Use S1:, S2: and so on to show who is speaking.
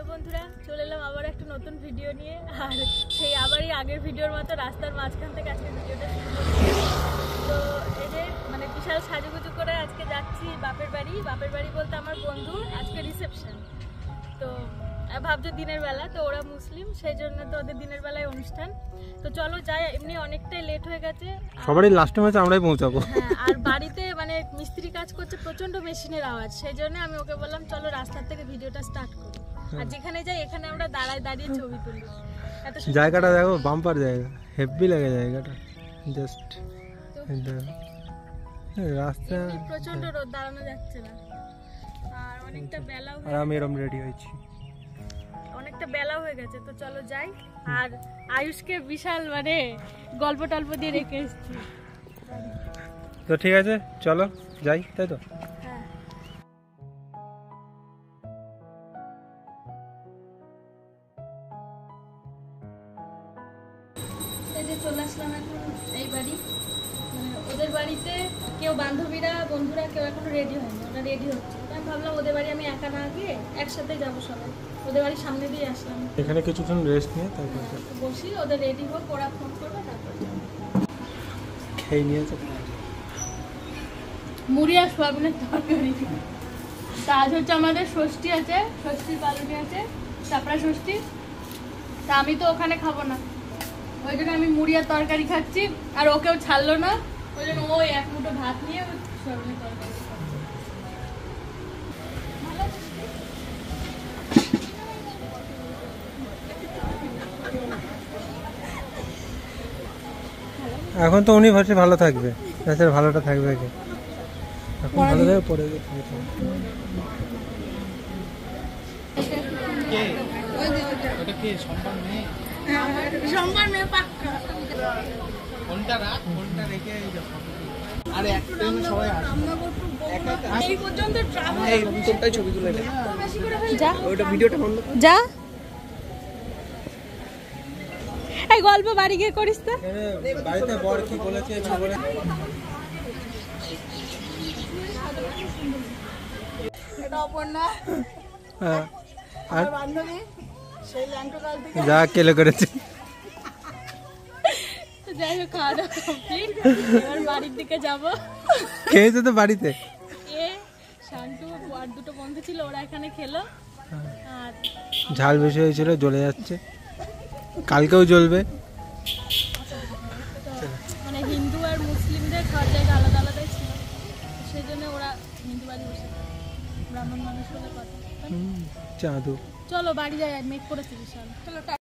S1: Hello বন্ধুরা, চলে এলাম আবার একটা নতুন ভিডিও নিয়ে। আর সেই আবারই আগের ভিডিওর মতো রাস্তার মাঝখান থেকে আজকে ভিডিওটা শুরু করছি। তো এই যে মানে বিশাল সাজুগুজু করে আজকে যাচ্ছি বাপের বাড়ি বলতে আমার বন্ধুর আজকে রিসেপশন। তো ভাবছো দিনের বেলা, তো ওরা মুসলিম, সেই জন্য তো ওদের দিনের বেলায় অনুষ্ঠান। তো চলো যাই, এমনি অনেকটাই লেট হয়ে গেছে, সবারই লাস্ট টাইমে আমরাই পৌঁছাবো। হ্যাঁ, আর বাড়িতে মানে মিস্ত্রি কাজ করছে, প্রচন্ড মেশিনের আওয়াজ, সেই জন্য আমি ওকে বললাম চলো রাস্তার থেকে ভিডিওটা স্টার্ট করি। আর যেখানে যাই এখানে আমরা দাঁড়িয়ে ছবি তুলি।
S2: জায়গাটা দেখো, বাম্পার জায়গা, হেভি লাগে জায়গাটা। জাস্ট রাস্তা
S1: প্রচন্ড রোদ, দাঁড়ানো যাচ্ছে না। আর অনেকটা বেলাও,
S2: আর আমি এরকম রেডি হয়েছি,
S1: অনেকটা বেলা হয়ে গেছে। তো চলো যাই। আর আয়ুষকে বিশাল মানে গল্প টল্প দিয়ে রেখে এসেছি।
S2: তো ঠিক আছে চলো যাই, তাই তো।
S1: হ্যাঁ, এই যে চলে আসলাম এখন এই বাড়ি। মানে ওদের বাড়িতে কেউ বন্ধুরা কেউ এখনো রেডি হয়নি, ওরা রেডি হচ্ছে। আমি ভাবলাম ওদের বাড়ি আমি একা না গিয়ে একসাথে যাবো সবাই। ওদের বাড়ির সামনে দিয়ে আসলাম,
S2: এখানে কিছুক্ষণ রেস্ট নিয়ে তারপর
S1: বসি, ওদের রেডি হোক, ওরা ফোন করবে তারপর
S2: খেয়ে নিয়েছে।
S1: মুড়ি আর সোয়াবিনের তরকারি। তা আজ হচ্ছে আমাদের ষষ্ঠী আছে, ষষ্ঠীর পালনি আছে, চাপড়া ষষ্ঠী। তা আমি তো ওখানে খাবো না, ওই জন্য আমি মুড়ি আর তরকারি খাচ্ছি। আর ওকেও ছাড়লো না, ওই জন্য ওই এক মুঠো ভাত নিয়ে সোয়াবিনের তরকারি খাচ্ছে।
S2: এখন তো উনি ভাবছে ভালো থাকবে, তাছাড়া ভালোটা থাকবে আগে, এখন ভালো থাকবে পরে
S1: যা এই গল্প বাড়ি গিয়ে করিস তো।
S2: বাড়িতে বর কি বলেছে যা কেলে করেছে।
S1: যাই হোক, খাওয়া দাওয়া কমপ্লিট, এবার বাড়ির দিকে যাবো।
S2: খেয়েছে তো বাড়িতে,
S1: শান্তু আর দুটো বন্ধু ছিল, ওরা এখানে খেলো। আর
S2: ঝাল বেশি হয়েছিল, জ্বলে যাচ্ছে, কালকেও জ্বলবে।
S1: মানে হিন্দু আর মুসলিমদের খাওয়ার জায়গা আলাদা আলাদাই ছিল, সেই জন্য ওরা হিন্দু বাড়ি বসে, ব্রাহ্মণ মানুষ বলে কথা।
S2: চাঁদু,
S1: চলো বাড়ি যাই, মেঘ করেছে বিশাল। চলো।